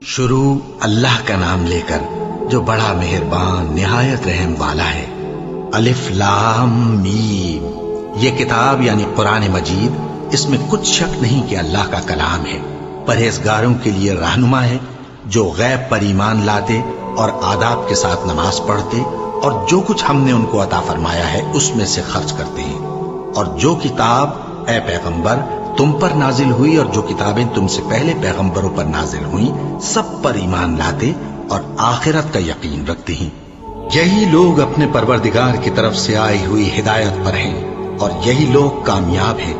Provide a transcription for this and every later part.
شروع اللہ کا نام لے کر جو بڑا مہربان نہایت رحم والا ہے۔ الف لام میم، یہ کتاب یعنی قرآن مجید، اس میں کچھ شک نہیں کہ اللہ کا کلام ہے، پرہیزگاروں کے لیے رہنما ہے جو غیب پر ایمان لاتے اور آداب کے ساتھ نماز پڑھتے اور جو کچھ ہم نے ان کو عطا فرمایا ہے اس میں سے خرچ کرتے ہیں، اور جو کتاب اے پیغمبر تم پر نازل ہوئی اور جو کتابیں تم سے پہلے پیغمبروں پر نازل ہوئیں سب پر ایمان لاتے اور آخرت کا یقین رکھتے ہیں۔ یہی لوگ اپنے پروردگار کی طرف سے آئی ہوئی ہدایت پر ہیں اور یہی لوگ کامیاب ہیں۔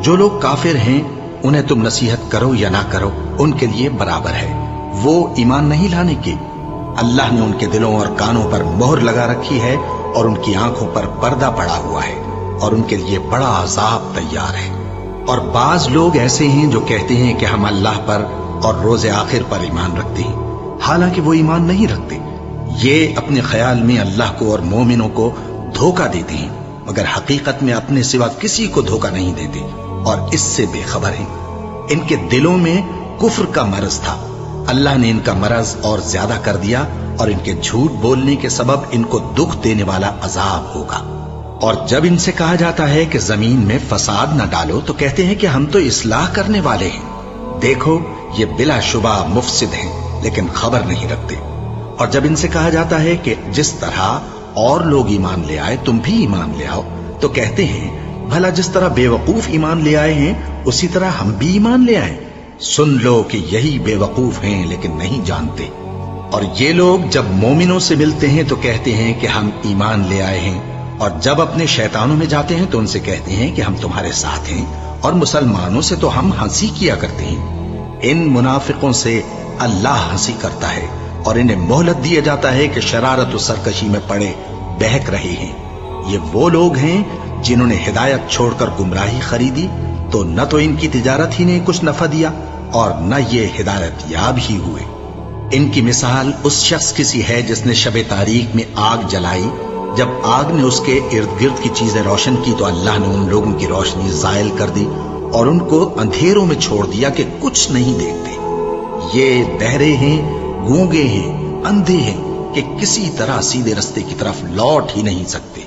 جو لوگ کافر ہیں انہیں تم نصیحت کرو یا نہ کرو ان کے لیے برابر ہے، وہ ایمان نہیں لانے کے۔ اللہ نے ان کے دلوں اور کانوں پر مہر لگا رکھی ہے اور ان کی آنکھوں پر پردہ پڑا ہوا ہے اور ان کے لیے بڑا عذاب تیار ہے۔ اور بعض لوگ ایسے ہیں جو کہتے ہیں کہ ہم اللہ پر اور روز آخر پر ایمان رکھتے ہیں، حالانکہ وہ ایمان نہیں رکھتے۔ یہ اپنے خیال میں اللہ کو اور مومنوں کو دھوکہ دیتے ہیں، مگر حقیقت میں اپنے سوا کسی کو دھوکہ نہیں دیتے اور اس سے بے خبر ہیں۔ ان کے دلوں میں کفر کا مرض تھا، اللہ نے ان کا مرض اور زیادہ کر دیا اور ان کے جھوٹ بولنے کے سبب ان کو دکھ دینے والا عذاب ہوگا۔ اور جب ان سے کہا جاتا ہے کہ زمین میں فساد نہ ڈالو تو کہتے ہیں کہ ہم تو اصلاح کرنے والے ہیں، دیکھو یہ بلا شبہ مفسد ہیں لیکن خبر نہیں رکھتے۔ اور جب ان سے کہا جاتا ہے کہ جس طرح اور لوگ ایمان لے آئے تم بھی ایمان لے آؤ تو کہتے ہیں بھلا جس طرح بے وقوف ایمان لے آئے ہیں اسی طرح ہم بھی ایمان لے آئیں۔ سن لو کہ یہی بے وقوف ہیں لیکن نہیں جانتے۔ اور یہ لوگ جب مومنوں سے ملتے ہیں تو کہتے ہیں کہ ہم ایمان لے آئے ہیں، اور جب اپنے شیطانوں میں جاتے ہیں تو ان سے کہتے ہیں کہ ہم تمہارے ساتھ ہیں، اور مسلمانوں سے تو ہم ہنسی کیا کرتے ہیں۔ ان منافقوں سے اللہ ہنسی کرتا ہے اور انہیں مہلت دیا جاتا ہے کہ شرارت و سرکشی میں پڑے بہک رہے ہیں۔ یہ وہ لوگ ہیں جنہوں نے ہدایت چھوڑ کر گمراہی خریدی تو نہ تو ان کی تجارت ہی نے کچھ نفع دیا اور نہ یہ ہدایت یاب ہی ہوئے۔ ان کی مثال اس شخص کی سی ہے جس نے شب تاریک میں آگ جلائی، جب آگ نے اس کے ارد گرد کی چیزیں روشن کی تو اللہ نے ان لوگوں کی روشنی زائل کر دی اور ان کو اندھیروں میں چھوڑ دیا کہ کچھ نہیں دیکھتے۔ یہ بہرے ہیں، گونگے ہیں، اندھے ہیں کہ کسی طرح سیدھے رستے کی طرف لوٹ ہی نہیں سکتے۔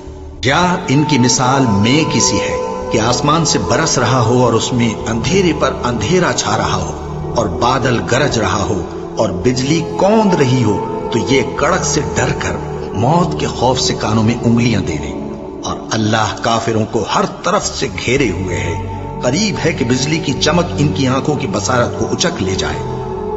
یا ان کی مثال میں کسی ہے کہ آسمان سے برس رہا ہو اور اس میں اندھیرے پر اندھیرا چھا رہا ہو اور بادل گرج رہا ہو اور بجلی کوند رہی ہو تو یہ کڑک سے ڈر کر موت کے خوف سے کانوں میں انگلیاں دے دے۔ اور اللہ کافروں کو ہر طرف سے گھیرے ہوئے ہے، قریب ہے کہ بجلی کی چمک ان کی آنکھوں کی بصارت کو اچک لے جائے۔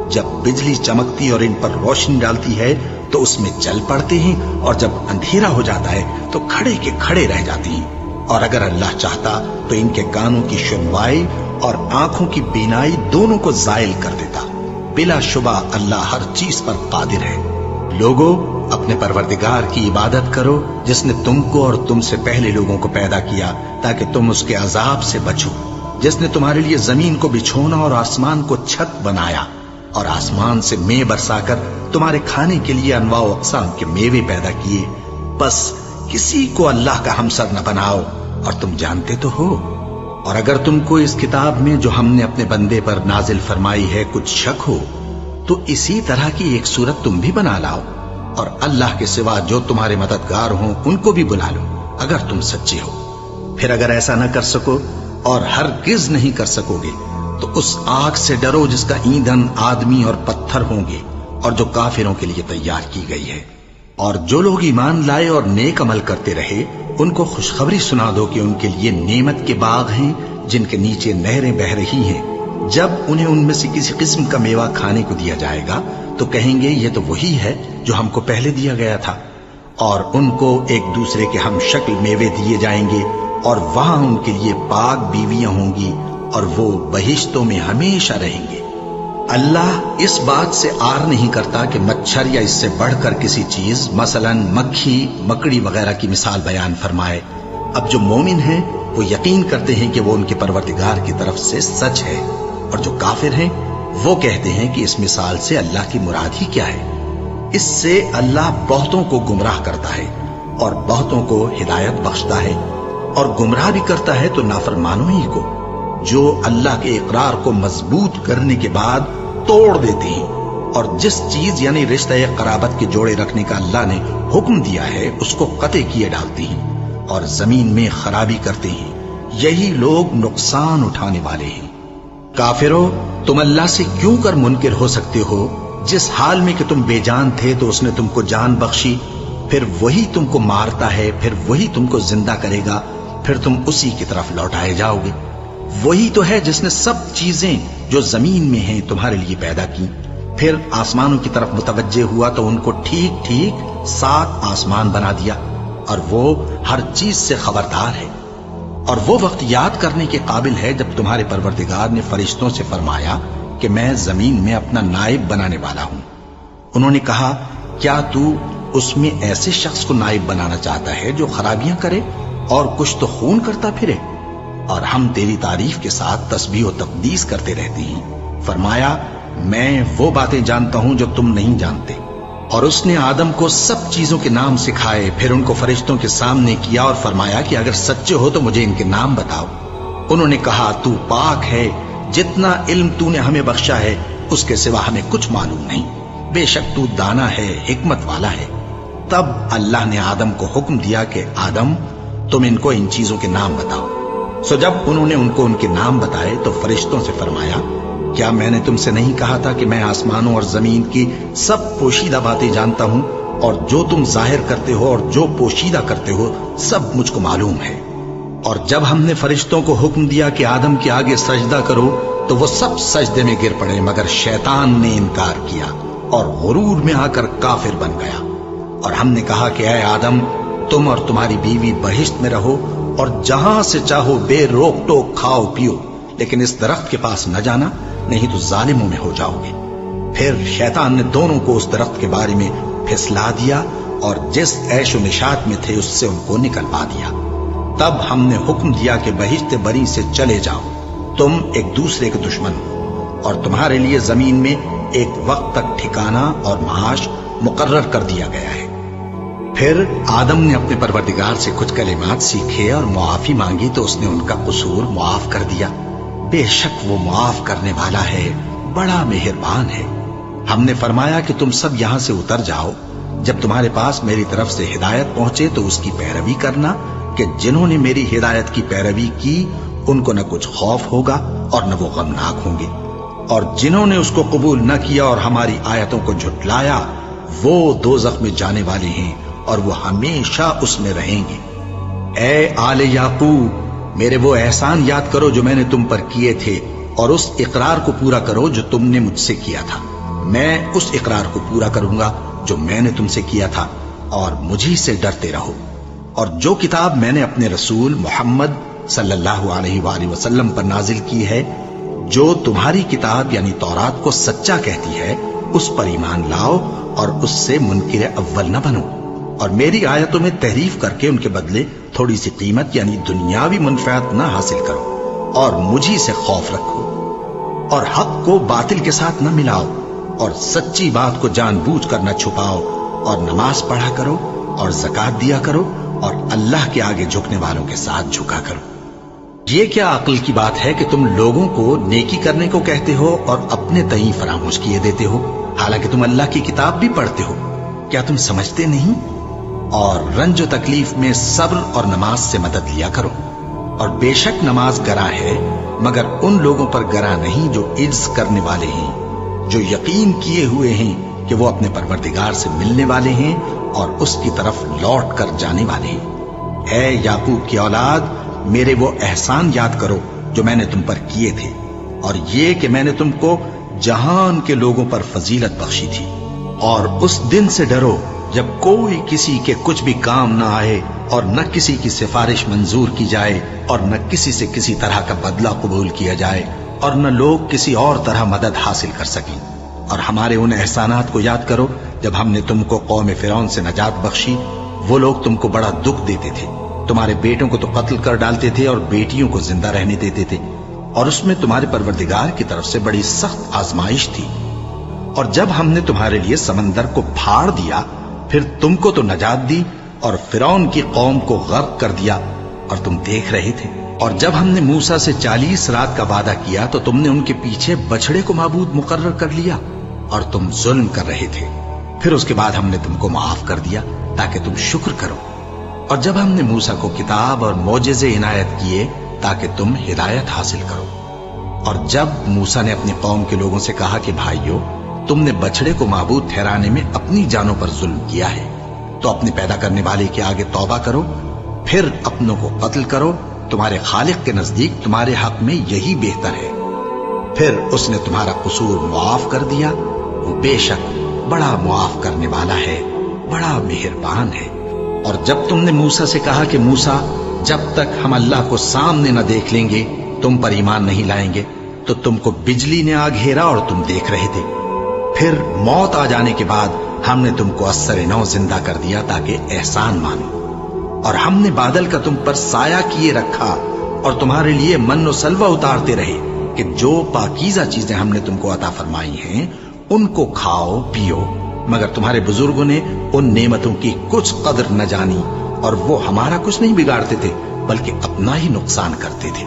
جب بجلی چمکتی اور ان پر روشنی ڈالتی ہے تو اس میں چل پڑتے ہیں، اور جب اندھیرا ہو جاتا ہے تو کھڑے کے کھڑے رہ جاتے ہیں۔ اور اگر اللہ چاہتا تو ان کے کانوں کی سنوائی اور آنکھوں کی بینائی دونوں کو زائل کر دیتا۔ بلا شبہ اللہ ہر چیز پر قادر ہے۔ لوگو اپنے پروردگار کی عبادت کرو جس نے تم کو اور تم سے پہلے لوگوں کو پیدا کیا تاکہ تم اس کے عذاب سے بچو، جس نے تمہارے لیے زمین کو بچھونا اور آسمان کو چھت بنایا اور آسمان سے مے برسا کر تمہارے کھانے کے لیے انواع و اقسام کے میوے پیدا کیے۔ بس کسی کو اللہ کا ہمسر نہ بناؤ اور تم جانتے تو ہو۔ اور اگر تم کو اس کتاب میں جو ہم نے اپنے بندے پر نازل فرمائی ہے کچھ شک ہو تو اسی طرح کی ایک صورت تم بھی بنا لاؤ، اور اللہ کے سوا جو تمہارے مددگار ہوں ان کو بھی بلا لو اگر تم سچے ہو۔ پھر اگر ایسا نہ کر سکو اور ہرگز نہیں کر سکو گے تو اس آگ سے ڈرو جس کا ایندھن آدمی اور پتھر ہوں گے اور جو کافروں کے لیے تیار کی گئی ہے۔ اور جو لوگ ایمان لائے اور نیک عمل کرتے رہے ان کو خوشخبری سنا دو کہ ان کے لیے نعمت کے باغ ہیں جن کے نیچے نہریں بہہ رہی ہیں۔ جب انہیں ان میں سے کسی قسم کا میوہ کھانے کو دیا جائے گا تو کہیں گے یہ تو وہی ہے جو ہم کو پہلے دیا گیا تھا، اور ان کو ایک دوسرے کے ہم شکل میوے دیے جائیں گے اور وہاں ان کے لیے پاک بیویاں ہوں گی اور وہ بہشتوں میں ہمیشہ رہیں گے۔ اللہ اس بات سے آر نہیں کرتا کہ مچھر یا اس سے بڑھ کر کسی چیز مثلا مکھی مکڑی وغیرہ کی مثال بیان فرمائے۔ اب جو مومن ہیں وہ یقین کرتے ہیں کہ وہ ان کے پروردگار کی طرف سے سچ ہے، اور جو کافر ہیں وہ کہتے ہیں کہ اس مثال سے اللہ کی مراد ہی کیا ہے۔ اس سے اللہ بہتوں کو گمراہ کرتا ہے اور بہتوں کو ہدایت بخشتا ہے، اور گمراہ بھی کرتا ہے تو نافرمانوں ہی کو، جو اللہ کے اقرار کو مضبوط کرنے کے بعد توڑ دیتے ہیں اور جس چیز یعنی رشتہ قرابت کے جوڑے رکھنے کا اللہ نے حکم دیا ہے اس کو قطع کیے ڈالتے ہیں اور زمین میں خرابی کرتے ہیں، یہی لوگ نقصان اٹھانے والے ہیں۔ کافرو، تم اللہ سے کیوں کر منکر ہو سکتے ہو؟ جس حال میں کہ تم بے جان تھے تو اس نے تم کو جان بخشی، پھر وہی تم کو مارتا ہے، پھر وہی تم کو زندہ کرے گا، پھر تم اسی کی طرف لوٹائے جاؤ گے۔ وہی تو ہے جس نے سب چیزیں جو زمین میں ہیں تمہارے لیے پیدا کی، پھر آسمانوں کی طرف متوجہ ہوا تو ان کو ٹھیک ٹھیک 7 آسمان بنا دیا، اور وہ ہر چیز سے خبردار ہے۔ اور وہ وقت یاد کرنے کے قابل ہے جب تمہارے پروردگار نے فرشتوں سے فرمایا کہ میں زمین میں اپنا نائب بنانے والا ہوں۔ انہوں نے کہا، کیا تو اس میں ایسے شخص کو نائب بنانا چاہتا ہے جو خرابیاں کرے اور کچھ تو خون کرتا پھرے؟ اور ہم تیری تعریف کے ساتھ تسبیح و تقدیس کرتے رہتے ہیں۔ فرمایا، میں وہ باتیں جانتا ہوں جو تم نہیں جانتے۔ اور اس نے آدم کو سب چیزوں کے نام سکھائے، پھر ان کو فرشتوں کے سامنے کیا اور فرمایا کہ اگر سچے ہو تو مجھے ان کے نام بتاؤ۔ انہوں نے کہا، تو پاک ہے، جتنا علم تو نے ہمیں بخشا ہے اس کے سوا ہمیں کچھ معلوم نہیں، بے شک تو دانا ہے، حکمت والا ہے۔ تب اللہ نے آدم کو حکم دیا کہ آدم، تم ان کو ان چیزوں کے نام بتاؤ۔ سو جب انہوں نے ان کو ان کے نام بتائے تو فرشتوں سے فرمایا، کیا میں نے تم سے نہیں کہا تھا کہ میں آسمانوں اور زمین کی سب پوشیدہ باتیں جانتا ہوں، اور جو تم ظاہر کرتے ہو اور جو پوشیدہ کرتے ہو سب مجھ کو معلوم ہے۔ اور جب ہم نے فرشتوں کو حکم دیا کہ آدم کے آگے سجدہ کرو تو وہ سب سجدے میں گر پڑے، مگر شیطان نے انکار کیا اور غرور میں آ کر کافر بن گیا۔ اور ہم نے کہا کہ اے آدم، تم اور تمہاری بیوی بہشت میں رہو اور جہاں سے چاہو بے روک ٹوک کھاؤ پیو، لیکن اس درخت کے پاس نہ جانا، نہیں تو ظالموں میں ہو جاؤ گے۔ پھر شیطان نے دونوں کو اس درخت کے بارے میں پھسلا دیا اور جس عیش و نشاط میں تھے اس سے ان کو نکلوا دیا۔ تب ہم نے حکم دیا کہ بہشت بری سے چلے جاؤ، تم ایک دوسرے کے دشمن ہو، اور تمہارے لیے زمین میں ایک وقت تک ٹھکانہ اور معاش مقرر کر دیا گیا ہے۔ پھر آدم نے اپنے پروردگار سے کچھ کلمات سیکھے اور معافی مانگی تو اس نے ان کا قصور معاف کر دیا۔ بے شک وہ معاف کرنے والا ہے، بڑا مہربان ہے۔ ہم نے فرمایا کہ تم سب یہاں سے اتر جاؤ، جب تمہارے پاس میری طرف سے ہدایت پہنچے تو اس کی پیروی کرنا، کہ جنہوں نے میری ہدایت کی پیروی کی ان کو نہ کچھ خوف ہوگا اور نہ وہ غمناک ہوں گے، اور جنہوں نے اس کو قبول نہ کیا اور ہماری آیتوں کو جھٹلایا وہ دوزخ میں جانے والے ہیں اور وہ ہمیشہ اس میں رہیں گے۔ اے آل یعقوب، میرے وہ احسان یاد کرو جو میں نے تم پر کیے تھے، اور اس اقرار کو پورا کرو جو تم نے مجھ سے کیا تھا۔ میں اس اقرار کو پورا کروں گا جو میں نے تم سے کیا تھا، اور مجھی سے ڈرتے رہو۔ اور جو کتاب میں نے اپنے رسول محمد صلی اللہ علیہ وآلہ وسلم پر نازل کی ہے، جو تمہاری کتاب یعنی تورات کو سچا کہتی ہے، اس پر ایمان لاؤ اور اس سے منکر اول نہ بنو، اور میری آیتوں میں تحریف کر کے ان کے بدلے تھوڑی سی قیمت یعنی دنیاوی منفعت نہ حاصل کرو، اور مجھی سے خوف رکھو، اور حق کو باطل کے ساتھ نہ ملاؤ، اور سچی بات کو جان بوجھ کر نہ چھپاؤ، اور نماز پڑھا کرو اور زکوٰۃ دیا کرو، اور اللہ کے آگے جھکنے والوں کے ساتھ جھکا کرو۔ یہ کیا عقل کی بات ہے کہ تم لوگوں کو نیکی کرنے کو کہتے ہو اور اپنے تئیں فراموش کیے دیتے ہو، حالانکہ تم اللہ کی کتاب بھی پڑھتے ہو؟ کیا تم سمجھتے نہیں؟ اور رنج و تکلیف میں صبر اور نماز سے مدد لیا کرو، اور بے شک نماز گراں ہے، مگر ان لوگوں پر گراں نہیں جو عجز کرنے والے ہیں، جو یقین کیے ہوئے ہیں کہ وہ اپنے پروردگار سے ملنے والے ہیں اور اس کی طرف لوٹ کر جانے والے ہیں۔ اے یعقوب کی اولاد، میرے وہ احسان یاد کرو جو میں نے تم پر کیے تھے، اور یہ کہ میں نے تم کو جہان کے لوگوں پر فضیلت بخشی تھی۔ اور اس دن سے ڈرو جب کوئی کسی کے کچھ بھی کام نہ آئے، اور نہ کسی کی سفارش منظور کی جائے، اور نہ کسی سے کسی طرح کا بدلہ قبول کیا جائے، اور نہ لوگ کسی اور طرح مدد حاصل کر سکیں۔ اور ہمارے ان احسانات کو یاد کرو جب ہم نے تم کو قوم فرعون سے نجات بخشی۔ وہ لوگ تم کو بڑا دکھ دیتے تھے، تمہارے بیٹوں کو تو قتل کر ڈالتے تھے اور بیٹیوں کو زندہ رہنے دیتے تھے، اور اس میں تمہارے پروردگار کی طرف سے بڑی سخت آزمائش تھی۔ اور جب ہم نے تمہارے لیے سمندر کو پھاڑ دیا، پھر تم کو تو نجات دی اور فرعون کی قوم کو غرق کر دیا، اور تم دیکھ رہے تھے۔ اور جب ہم نے موسیٰ سے 40 رات کا وعدہ کیا تو تم نے ان کے پیچھے بچڑے کو معبود مقرر کر لیا، اور تم ظلم کر رہے تھے. پھر اس کے بعد ہم نے تم کو معاف کر دیا تاکہ تم شکر کرو. اور جب ہم نے موسیٰ کو کتاب اور معجزے عنایت کیے تاکہ تم ہدایت حاصل کرو. اور جب موسیٰ نے اپنی قوم کے لوگوں سے کہا کہ بھائیو، تم نے بچڑے کو معبود ٹھہرانے میں اپنی جانوں پر ظلم کیا ہے، تو اپنے پیدا کرنے والے کے آگے توبہ کرو، پھر اپنوں کو قتل کرو، تمہارے خالق کے نزدیک تمہارے حق میں یہی بہتر ہے. پھر اس نے تمہارا قصور معاف کر دیا. وہ بے شک بڑا معاف کرنے والا ہے، بڑا مہربان ہے. اور جب تم نے موسیٰ سے کہا کہ موسیٰ، جب تک ہم اللہ کو سامنے نہ دیکھ لیں گے تم پر ایمان نہیں لائیں گے، تو تم کو بجلی نے آ گھیرا اور تم دیکھ رہے تھے. پھر موت آ جانے کے بعد ہم نے تم کو اثر نو زندہ کر دیا تاکہ احسان مانو. اور ہم نے بادل کا تم پر سایہ کیے رکھا اور تمہارے لیے من و سلوہ اتارتے رہے کہ جو پاکیزہ چیزیں ہم نے تم کو عطا فرمائی ہیں ان کو کھاؤ پیو. مگر تمہارے بزرگوں نے ان نعمتوں کی کچھ قدر نہ جانی، اور وہ ہمارا کچھ نہیں بگاڑتے تھے بلکہ اپنا ہی نقصان کرتے تھے.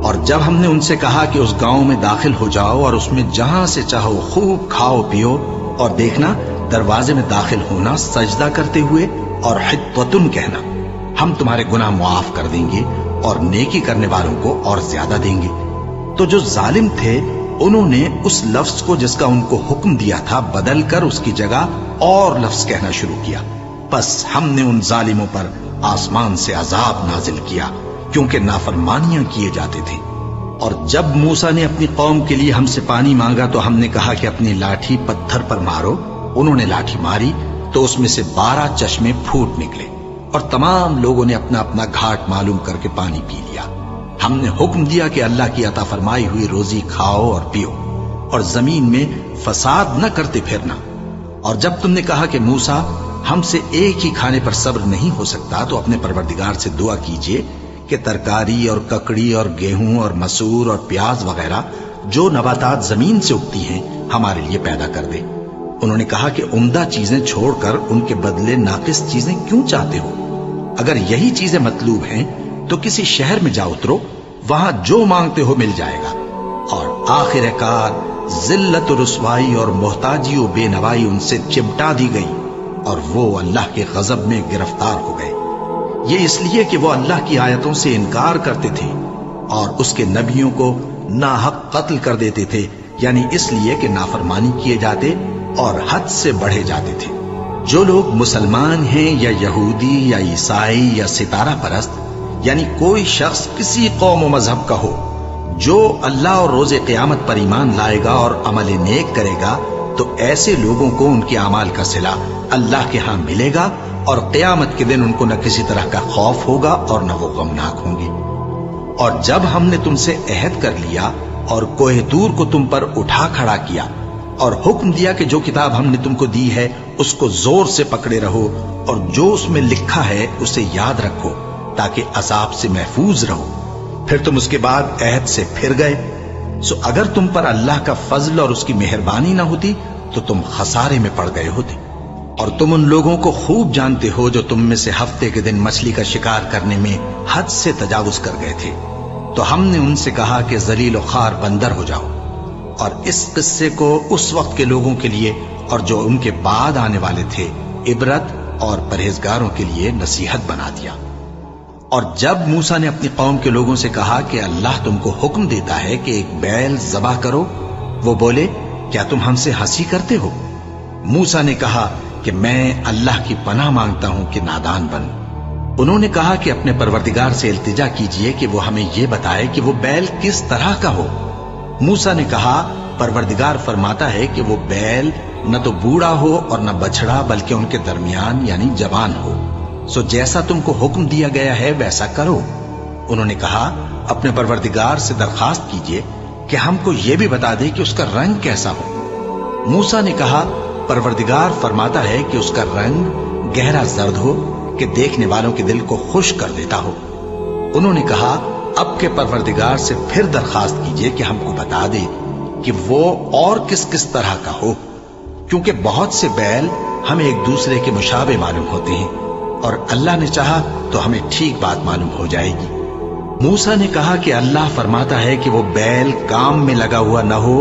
اور جب ہم نے ان سے کہا کہ اس گاؤں میں داخل ہو جاؤ اور اس میں جہاں سے چاہو خوب کھاؤ پیو، اور دیکھنا دروازے میں داخل ہونا سجدہ کرتے ہوئے اور حطوتن کہنا، ہم تمہارے گناہ معاف کر دیں گے اور نیکی کرنے والوں کو اور زیادہ دیں گے. تو جو ظالم تھے انہوں نے اس لفظ کو جس کا ان کو حکم دیا تھا بدل کر اس کی جگہ اور لفظ کہنا شروع کیا. پس ہم نے ان ظالموں پر آسمان سے عذاب نازل کیا کیونکہ نافرمانیاں کیے جاتے تھے. اور جب موسیٰ نے اپنی قوم کے لیے ہم سے پانی مانگا تو ہم نے کہا کہ اپنی لاٹھی پتھر پر مارو. انہوں نے لاٹھی ماری تو اس میں سے 12 چشمے پھوٹ نکلے اور تمام لوگوں نے اپنا اپنا گھاٹ معلوم کر کے پانی پی لیا. ہم نے حکم دیا کہ اللہ کی عطا فرمائی ہوئی روزی کھاؤ اور پیو اور زمین میں فساد نہ کرتے پھرنا. اور جب تم نے کہا کہ موسیٰ، ہم سے ایک ہی کھانے پر صبر نہیں ہو سکتا، تو اپنے پروردگار سے دعا کیجئے کہ ترکاری اور ککڑی اور گیہوں اور مسور اور پیاز وغیرہ جو نباتات زمین سے اگتی ہیں ہمارے لیے پیدا کر دے. انہوں نے کہا کہ عمدہ چیزیں چھوڑ کر ان کے بدلے ناقص چیزیں کیوں چاہتے ہو؟ اگر یہی چیزیں مطلوب ہیں تو کسی شہر میں جا اترو، وہاں جو مانگتے ہو مل جائے گا. اور آخر کار ذلت و رسوائی اور محتاجی و بے نوائی ان سے چمٹا دی گئی اور وہ اللہ کے غضب میں گرفتار ہو گئے. یہ اس لیے کہ وہ اللہ کی آیتوں سے انکار کرتے تھے اور اس کے نبیوں کو ناحق قتل کر دیتے تھے، یعنی اس لیے کہ نافرمانی کیے جاتے اور حد سے بڑھے جاتے تھے. جو لوگ مسلمان ہیں یا یہودی یا عیسائی یا ستارہ پرست، یعنی کوئی شخص کسی قوم و مذہب کا ہو، جو اللہ اور روز قیامت پر ایمان لائے گا اور عمل نیک کرے گا، تو ایسے لوگوں کو ان کے اعمال کا صلہ اللہ کے ہاں ملے گا اور قیامت کے دن ان کو نہ کسی طرح کا خوف ہوگا اور نہ وہ غمناک ہوں گے. اور جب ہم نے تم سے عہد کر لیا اور کوہ طور کو تم پر اٹھا کھڑا کیا اور حکم دیا کہ جو کتاب ہم نے تم کو دی ہے اس کو زور سے پکڑے رہو اور جو اس میں لکھا ہے اسے یاد رکھو تاکہ عذاب سے محفوظ رہو، پھر تم اس کے بعد عہد سے پھر گئے، سو اگر تم پر اللہ کا فضل اور اس کی مہربانی نہ ہوتی تو تم خسارے میں پڑ گئے ہوتے. اور تم ان لوگوں کو خوب جانتے ہو جو تم میں سے ہفتے کے دن مچھلی کا شکار کرنے میں حد سے تجاوز کر گئے تھے، تو ہم نے ان سے کہا کہ ذلیل و خوار بندر ہو جاؤ. اور اس قصے کو اس وقت کے لوگوں کے لیے اور جو ان کے بعد آنے والے تھے عبرت اور پرہیزگاروں کے لیے نصیحت بنا دیا. اور جب موسیٰ نے اپنی قوم کے لوگوں سے کہا کہ اللہ تم کو حکم دیتا ہے کہ ایک بیل ذبح کرو، وہ بولے کیا تم ہم سے ہنسی کرتے ہو؟ موسیٰ نے کہا کہ میں اللہ کی پناہ مانگتا ہوں کہ نادان بن. انہوں نے کہا کہ اپنے پروردگار سے التجا کیجئے کہ وہ ہمیں یہ بتائے کہ وہ بیل کس طرح کا ہو. موسیٰ نے کہا پروردگار فرماتا ہے کہ وہ بیل نہ تو بوڑھا ہو اور نہ بچڑا بلکہ ان کے درمیان یعنی جوان ہو، سو جیسا تم کو حکم دیا گیا ہے ویسا کرو. انہوں نے کہا اپنے پروردگار سے درخواست کیجئے کہ ہم کو یہ بھی بتا دے کہ اس کا رنگ کیسا ہو. موسیٰ نے کہا پروردگار فرماتا ہے کہ اس کا رنگ گہرا زرد ہو کہ دیکھنے والوں کے دل کو خوش کر دیتا ہو. انہوں نے کہا اب کے پروردگار سے پھر درخواست کیجئے کہ ہم کو بتا دے کہ وہ اور کس کس طرح کا ہو، کیونکہ بہت سے بیل ہمیں ایک دوسرے کے مشابہ معلوم ہوتے ہیں اور اللہ نے چاہا تو ہمیں ٹھیک بات معلوم ہو جائے گی. موسیٰ نے کہا کہ اللہ فرماتا ہے کہ وہ بیل کام میں لگا ہوا نہ ہو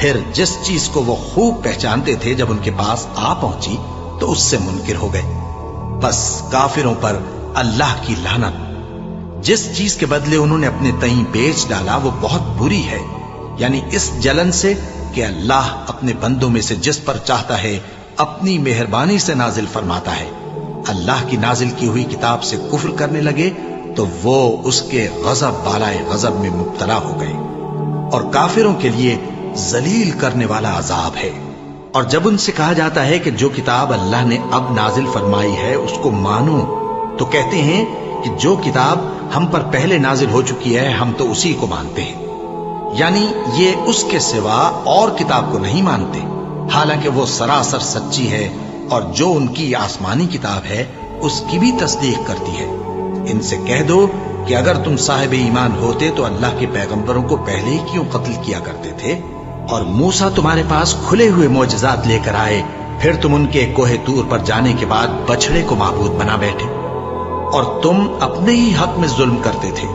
پھر جس چیز کو وہ خوب پہچانتے تھے جب ان کے پاس آ پہنچی تو اس سے منکر ہو گئے۔ بس کافروں پر اللہ کی لعنت۔ جس چیز کے بدلے انہوں نے اپنے تئیں بیچ ڈالا وہ بہت بری ہے، یعنی اس جلن سے کہ اللہ اپنے بندوں میں سے جس پر چاہتا ہے اپنی مہربانی سے نازل فرماتا ہے۔ اللہ کی نازل کی ہوئی کتاب سے کفر کرنے لگے تو وہ اس کے غضب بالائے غضب میں مبتلا ہو گئے، اور کافروں کے لیے ذلیل کرنے والا عذاب ہے۔ اور جب ان سے کہا جاتا ہے کہ جو کتاب اللہ نے اب نازل فرمائی ہے اس کو مانو، تو کہتے ہیں کہ جو کتاب ہم پر پہلے نازل ہو چکی ہے ہم تو اسی کو مانتے ہیں، یعنی یہ اس کے سوا اور کتاب کو نہیں مانتے، حالانکہ وہ سراسر سچی ہے، اور جو ان کی آسمانی کتاب ہے اس کی بھی تصدیق کرتی ہے۔ ان سے کہہ دو کہ اگر تم صاحب ایمان ہوتے تو اللہ کے پیغمبروں کو پہلے ہی کیوں قتل کیا کرتے تھے؟ اور موسیٰ تمہارے پاس کھلے ہوئے معجزات لے کر آئے، پھر تم ان کے کوہ طور پر جانے کے بعد بچڑے کو معبود بنا بیٹھے، اور تم اپنے ہی حق میں ظلم کرتے تھے۔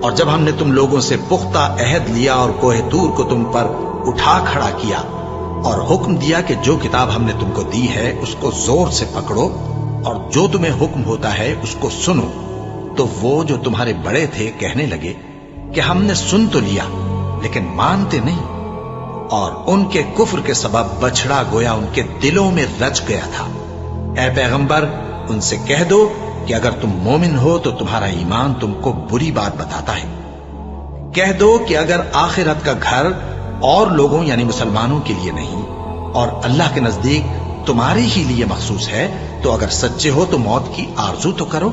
اور جب ہم نے تم لوگوں سے پختہ عہد لیا اور کوہ طور کو تم پر اٹھا کھڑا کیا اور حکم دیا کہ جو کتاب ہم نے تم کو دی ہے اس کو زور سے پکڑو اور جو تمہیں حکم ہوتا ہے اس کو سنو، تو وہ جو تمہارے بڑے تھے کہنے لگے کہ ہم نے سن تو لیا لیکن مانتے نہیں، اور ان کے کفر کے سبب بچڑا گویا ان کے دلوں میں رچ گیا تھا۔ اے پیغمبر ان سے کہہ دو کہ اگر تم مومن ہو تو تمہارا ایمان تم کو بری بات بتاتا ہے۔ کہہ دو کہ اگر آخرت کا گھر اور لوگوں یعنی مسلمانوں کے لیے نہیں اور اللہ کے نزدیک تمہارے ہی لیے مخصوص ہے تو اگر سچے ہو تو موت کی آرزو تو کرو،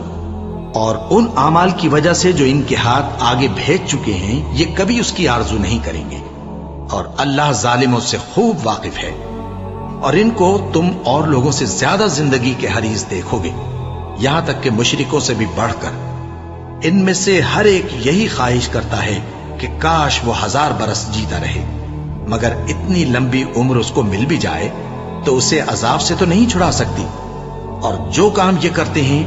اور ان اعمال کی وجہ سے جو ان کے ہاتھ آگے بھیج چکے ہیں یہ کبھی اس کی آرزو نہیں کریں گے، اور اللہ ظالموں سے خوب واقف ہے۔ اور ان کو تم اور لوگوں سے زیادہ زندگی کے حریص دیکھو گے، یہاں تک کہ مشرکوں سے بھی بڑھ کر۔ ان میں سے ہر ایک یہی خواہش کرتا ہے کہ کاش وہ 1000 برس جیتا رہے، مگر اتنی لمبی عمر اس کو مل بھی جائے تو اسے عذاب سے تو نہیں چھڑا سکتی، اور جو کام یہ کرتے ہیں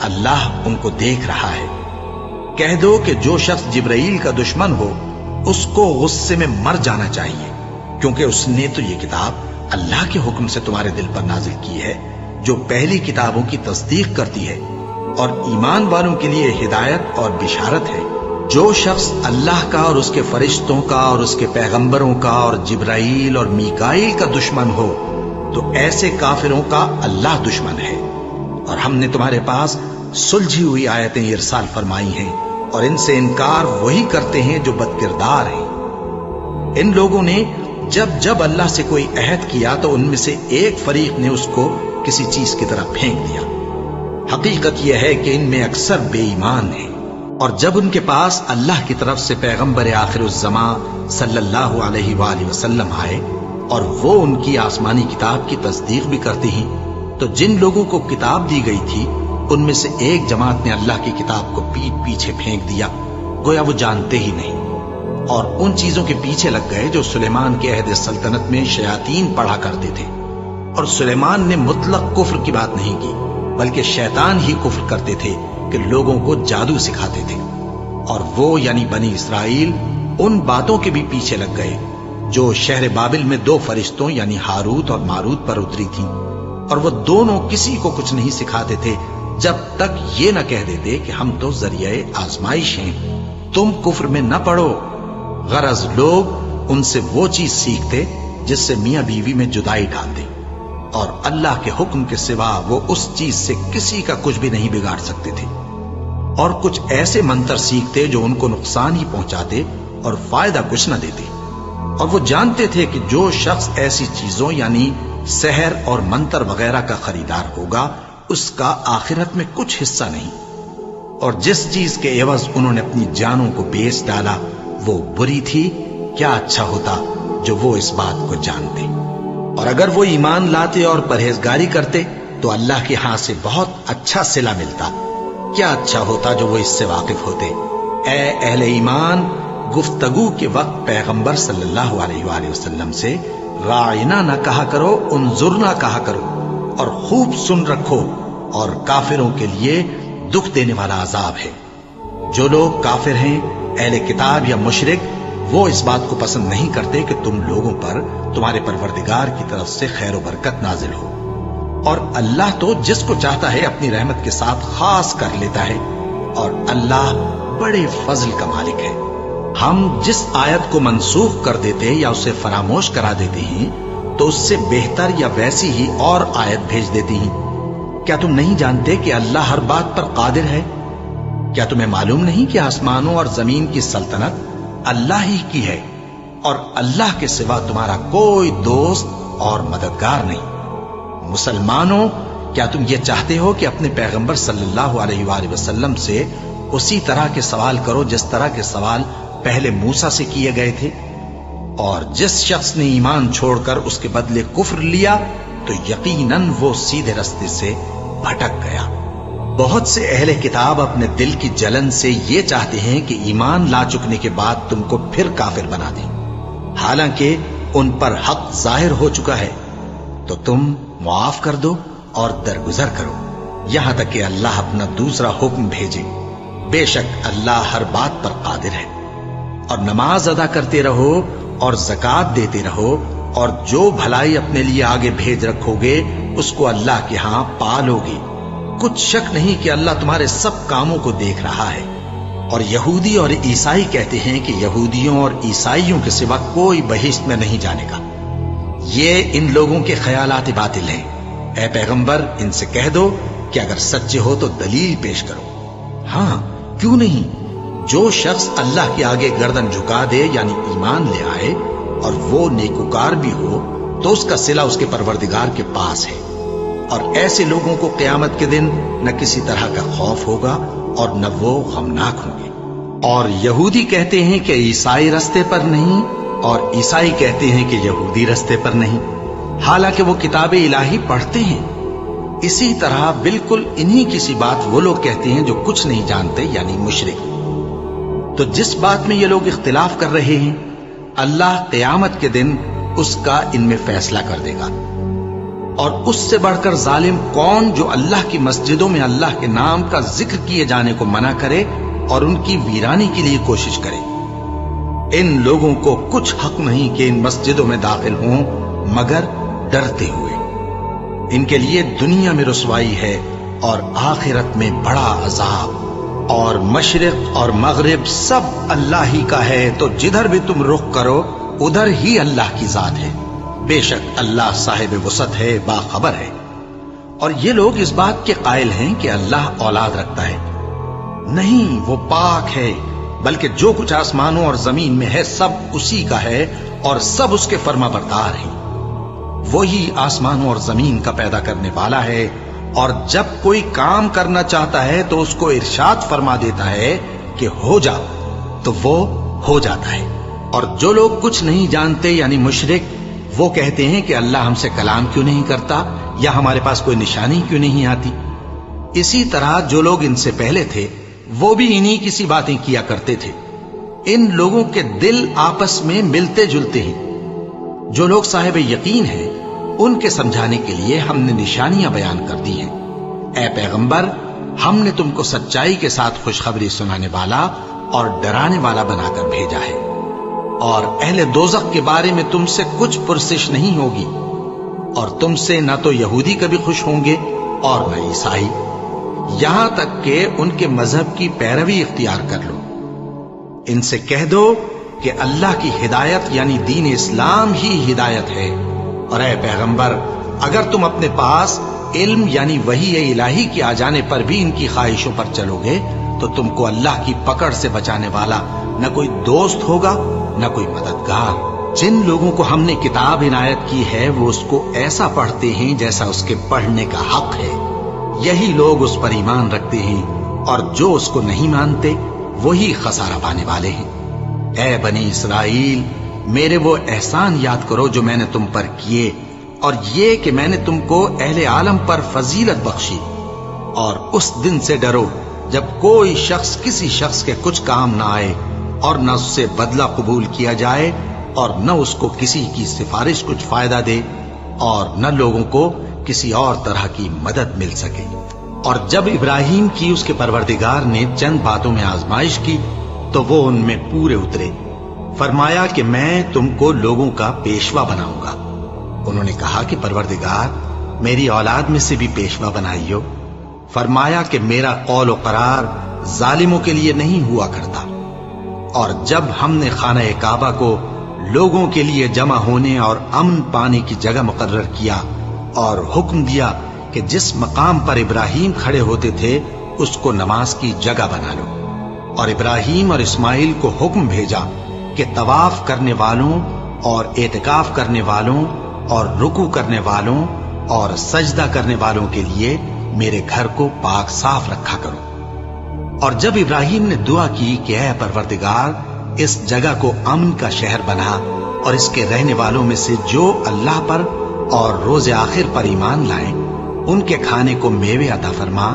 اللہ ان کو دیکھ رہا ہے۔ کہہ دو کہ جو شخص جبرائیل کا دشمن ہو اس کو غصے میں مر جانا چاہیے، کیونکہ اس نے تو یہ کتاب اللہ کے حکم سے تمہارے دل پر نازل کی ہے جو پہلی کتابوں کی تصدیق کرتی ہے اور ایمان والوں کے لیے ہدایت اور بشارت ہے۔ جو شخص اللہ کا اور اس کے فرشتوں کا اور اس کے پیغمبروں کا اور جبرائیل اور میکائیل کا دشمن ہو تو ایسے کافروں کا اللہ دشمن ہے۔ اور ہم نے تمہارے پاس سلجھی ہوئی آیتیں ارسال فرمائی ہیں، اور ان سے انکار وہی کرتے ہیں جو بد کردار ہیں۔ ان لوگوں نے جب جب اللہ سے کوئی عہد کیا تو ان میں سے ایک فریق نے اس کو کسی چیز کی طرح پھینک دیا۔ حقیقت یہ ہے کہ ان میں اکثر بے ایمان ہیں، اور جب ان کے پاس اللہ کی طرف سے پیغمبر آخر الزماں صلی اللہ علیہ وآلہ وسلم آئے اور وہ ان کی آسمانی کتاب کی تصدیق بھی کرتے ہیں، تو جن لوگوں کو کتاب دی گئی تھی ان میں سے ایک جماعت نے اللہ کی کتاب کو پیٹ پیچھے پھینک دیا، گویا وہ جانتے ہی نہیں، اور ان چیزوں کے پیچھے لگ گئے جو سلیمان کے عہد سلطنت میں شیاطین پڑھا کرتے تھے۔ اور سلیمان نے مطلق کفر کی بات نہیں کی، بلکہ شیطان ہی کفر کرتے تھے کہ لوگوں کو جادو سکھاتے تھے، اور وہ یعنی بنی اسرائیل ان باتوں کے بھی پیچھے لگ گئے جو شہر بابل میں 2 فرشتوں یعنی ہاروت اور ماروت پر اتری تھیں، اور وہ دونوں کسی کو کچھ نہیں سکھاتے تھے جب تک یہ نہ کہہ دیتے کہ ہم تو ذریعہ آزمائش ہیں، تم کفر میں نہ پڑو۔ غرض لوگ ان سے وہ چیز سیکھتے جس سے میاں بیوی میں جدائی ڈال دے، اور اللہ کے حکم کے سوا وہ اس چیز سے کسی کا کچھ بھی نہیں بگاڑ سکتے تھے، اور کچھ ایسے منتر سیکھتے جو ان کو نقصان ہی پہنچاتے اور فائدہ کچھ نہ دیتے، اور وہ جانتے تھے کہ جو شخص ایسی چیزوں یعنی سحر اور منتر وغیرہ کا خریدار ہوگا اس کا آخرت میں کچھ حصہ نہیں، اور جس چیز کے عوض انہوں نے اپنی جانوں کو بیچ ڈالا وہ بری تھی، کیا اچھا ہوتا جو وہ اس بات کو جانتے۔ اور اگر وہ ایمان لاتے اور پرہیزگاری کرتے تو اللہ کے ہاں سے بہت اچھا صلہ ملتا، کیا اچھا ہوتا جو وہ اس سے واقف ہوتے۔ اے اہل ایمان، گفتگو کے وقت پیغمبر صلی اللہ علیہ وآلہ وسلم سے راعنا نہ کہا کرو، انظرنا کہا کرو، اور خوب سن رکھو، اور کافروں کے لیے دکھ دینے والا عذاب ہے۔ جو لوگ کافر ہیں، اہل کتاب یا مشرک، وہ اس بات کو پسند نہیں کرتے کہ تم لوگوں پر تمہارے پروردگار کی طرف سے خیر و برکت نازل ہو، اور اللہ تو جس کو چاہتا ہے اپنی رحمت کے ساتھ خاص کر لیتا ہے، اور اللہ بڑے فضل کا مالک ہے۔ ہم جس آیت کو منسوخ کر دیتے یا اسے فراموش کرا دیتے ہیں تو اس سے بہتر یا ویسی ہی اور آیت بھیج دیتی ہیں۔ کیا تم نہیں جانتے کہ اللہ ہر بات پر قادر ہے؟ کیا تمہیں معلوم نہیں کہ آسمانوں اور زمین کی سلطنت اللہ ہی کی ہے، اور اللہ کے سوا تمہارا کوئی دوست اور مددگار نہیں؟ مسلمانوں، کیا تم یہ چاہتے ہو کہ اپنے پیغمبر صلی اللہ علیہ وآلہ وسلم سے اسی طرح کے سوال کرو جس طرح کے سوال پہلے موسیٰ سے کیے گئے تھے؟ اور جس شخص نے ایمان چھوڑ کر اس کے بدلے کفر لیا تو یقیناً وہ سیدھے راستے سے بھٹک گیا۔ بہت سے اہل کتاب اپنے دل کی جلن سے یہ چاہتے ہیں کہ ایمان لا چکنے کے بعد تم کو پھر کافر بنا دیں، حالانکہ ان پر حق ظاہر ہو چکا ہے۔ تو تم معاف کر دو اور درگزر کرو یہاں تک کہ اللہ اپنا دوسرا حکم بھیجے۔ بے شک اللہ ہر بات پر قادر ہے۔ اور نماز ادا کرتے رہو اور زکوٰۃ دیتے رہو، اور جو بھلائی اپنے لیے آگے بھیج رکھو گے اس کو اللہ کے ہاں پالو گے۔ کچھ شک نہیں کہ اللہ تمہارے سب کاموں کو دیکھ رہا ہے۔ اور یہودی اور عیسائی کہتے ہیں کہ یہودیوں اور عیسائیوں کے سوا کوئی بہشت میں نہیں جانے گا۔ یہ ان لوگوں کے خیالات باطل ہیں۔ اے پیغمبر، ان سے کہہ دو کہ اگر سچے ہو تو دلیل پیش کرو۔ ہاں، کیوں نہیں؟ جو شخص اللہ کے آگے گردن جھکا دے یعنی ایمان لے آئے اور وہ نیکوکار بھی ہو تو اس کا صلہ اس کے پروردگار کے پاس ہے، اور ایسے لوگوں کو قیامت کے دن نہ کسی طرح کا خوف ہوگا اور نہ وہ غمناک ہوں گے۔ اور یہودی کہتے ہیں کہ عیسائی رستے پر نہیں، اور عیسائی کہتے ہیں کہ یہودی رستے پر نہیں، حالانکہ وہ کتاب الہی پڑھتے ہیں۔ اسی طرح بالکل انہی کسی بات وہ لوگ کہتے ہیں جو کچھ نہیں جانتے یعنی مشرک۔ تو جس بات میں یہ لوگ اختلاف کر رہے ہیں اللہ قیامت کے دن اس کا ان میں فیصلہ کر دے گا۔ اور اس سے بڑھ کر ظالم کون جو اللہ کی مسجدوں میں اللہ کے نام کا ذکر کیے جانے کو منع کرے اور ان کی ویرانی کے لیے کوشش کرے؟ ان لوگوں کو کچھ حق نہیں کہ ان مسجدوں میں داخل ہوں مگر ڈرتے ہوئے۔ ان کے لیے دنیا میں رسوائی ہے اور آخرت میں بڑا عذاب۔ اور مشرق اور مغرب سب اللہ ہی کا ہے، تو جدھر بھی تم رخ کرو ادھر ہی اللہ کی ذات ہے۔ بے شک اللہ صاحب وسعت ہے، باخبر ہے۔ اور یہ لوگ اس بات کے قائل ہیں کہ اللہ اولاد رکھتا ہے۔ نہیں، وہ پاک ہے، بلکہ جو کچھ آسمانوں اور زمین میں ہے سب اسی کا ہے، اور سب اس کے فرما بردار ہیں۔ وہی آسمانوں اور زمین کا پیدا کرنے والا ہے، اور جب کوئی کام کرنا چاہتا ہے تو اس کو ارشاد فرما دیتا ہے کہ ہو جا، تو وہ ہو جاتا ہے۔ اور جو لوگ کچھ نہیں جانتے یعنی مشرک، وہ کہتے ہیں کہ اللہ ہم سے کلام کیوں نہیں کرتا، یا ہمارے پاس کوئی نشانی کیوں نہیں آتی۔ اسی طرح جو لوگ ان سے پہلے تھے وہ بھی انہی کسی باتیں کیا کرتے تھے۔ ان لوگوں کے دل آپس میں ملتے جلتے ہیں۔ جو لوگ صاحب یقین ہیں ان کے سمجھانے کے لیے ہم نے نشانیاں بیان کر دی ہیں۔ اے پیغمبر، ہم نے تم کو سچائی کے ساتھ خوشخبری سنانے والا اور ڈرانے والا بنا کر بھیجا ہے، اور اہل دوزخ کے بارے میں تم سے کچھ پرسش نہیں ہوگی، اور تم سے نہ تو یہودی کبھی خوش ہوں گے اور نہ عیسائی، یہاں تک کہ ان کے مذہب کی پیروی اختیار کر لو۔ ان سے کہہ دو کہ اللہ کی ہدایت یعنی دین اسلام ہی ہدایت ہے، اور اے پیغمبر، اگر تم اپنے پاس علم یعنی وحی الہی کے آ جانے پر بھی ان کی خواہشوں پر چلو گے تو تم کو اللہ کی پکڑ سے بچانے والا نہ کوئی دوست ہوگا نہ کوئی مددگار۔ جن لوگوں کو ہم نے کتاب عنایت کی ہے وہ اس کو ایسا پڑھتے ہیں جیسا اس کے پڑھنے کا حق ہے، یہی لوگ اس پر ایمان رکھتے ہیں، اور جو اس کو نہیں مانتے وہی خسارہ پانے والے ہیں۔ اے بنی اسرائیل، میرے وہ احسان یاد کرو جو میں نے تم پر کیے، اور یہ کہ میں نے تم کو اہل عالم پر فضیلت بخشی، اور اس دن سے ڈرو جب کوئی شخص کسی شخص کے کچھ کام نہ آئے، اور نہ اس سے بدلہ قبول کیا جائے، اور نہ اس کو کسی کی سفارش کچھ فائدہ دے، اور نہ لوگوں کو کسی اور طرح کی مدد مل سکے۔ اور جب ابراہیم کی اس کے پروردگار نے چند باتوں میں آزمائش کی تو وہ ان میں پورے اترے۔ فرمایا کہ میں تم کو لوگوں کا پیشوا بناؤں گا۔ انہوں نے کہا کہ پروردگار میری اولاد میں سے بھی پیشوا بنائیو۔ فرمایا کہ میرا قول و قرار ظالموں کے لیے نہیں ہوا کرتا۔ اور جب ہم نے خانہ کعبہ کو لوگوں کے لیے جمع ہونے اور امن پانے کی جگہ مقرر کیا اور حکم دیا کہ جس مقام پر ابراہیم کھڑے ہوتے تھے اس کو نماز کی جگہ بنا لو، اور ابراہیم اور اسماعیل کو حکم بھیجا کہ طواف کرنے والوں اور اعتکاف کرنے والوں اور رکوع کرنے والوں اور سجدہ کرنے والوں کے لیے میرے گھر کو پاک صاف رکھا کرو۔ اور جب ابراہیم نے دعا کی کہ اے پروردگار اس جگہ کو امن کا شہر بنا اور اس کے رہنے والوں میں سے جو اللہ پر اور روز آخر پر ایمان لائیں ان کے کھانے کو میوے عطا فرما،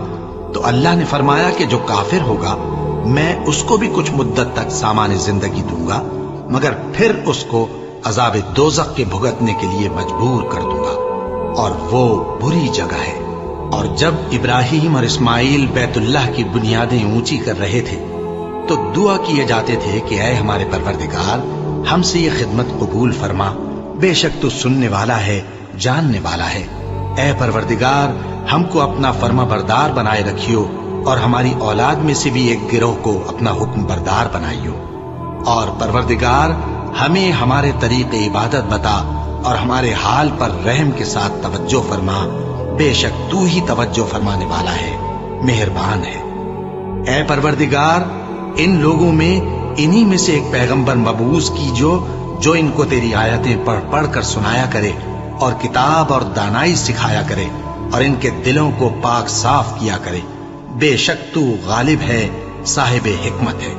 تو اللہ نے فرمایا کہ جو کافر ہوگا میں اس کو بھی کچھ مدت تک سامان زندگی دوں گا، مگر پھر اس کو عذاب دوزخ کے بھگتنے کے لیے مجبور کر دوں گا، اور وہ بری جگہ ہے۔ اور جب ابراہیم اور اسماعیل بیت اللہ کی بنیادیں اونچی کر رہے تھے تو دعا کیے جاتے تھے کہ اے ہمارے پروردگار ہم سے یہ خدمت قبول فرما، بے شک تو سننے والا ہے، جاننے والا ہے۔ اے پروردگار ہم کو اپنا فرما بردار بنائے رکھیو، اور ہماری اولاد میں سے بھی ایک گروہ کو اپنا حکم بردار بنائیو۔ اور پروردگار ہمیں ہمارے طریق عبادت بتا اور ہمارے حال پر رحم کے ساتھ توجہ فرما، بے شک تو ہی توجہ فرمانے والا ہے، مہربان ہے۔ اے پروردگار ان لوگوں میں انہی میں سے ایک پیغمبر مبعوث کیجو جو ان کو تیری آیتیں پڑھ پڑھ کر سنایا کرے اور کتاب اور دانائی سکھایا کرے اور ان کے دلوں کو پاک صاف کیا کرے، بے شک تو غالب ہے، صاحب حکمت ہے۔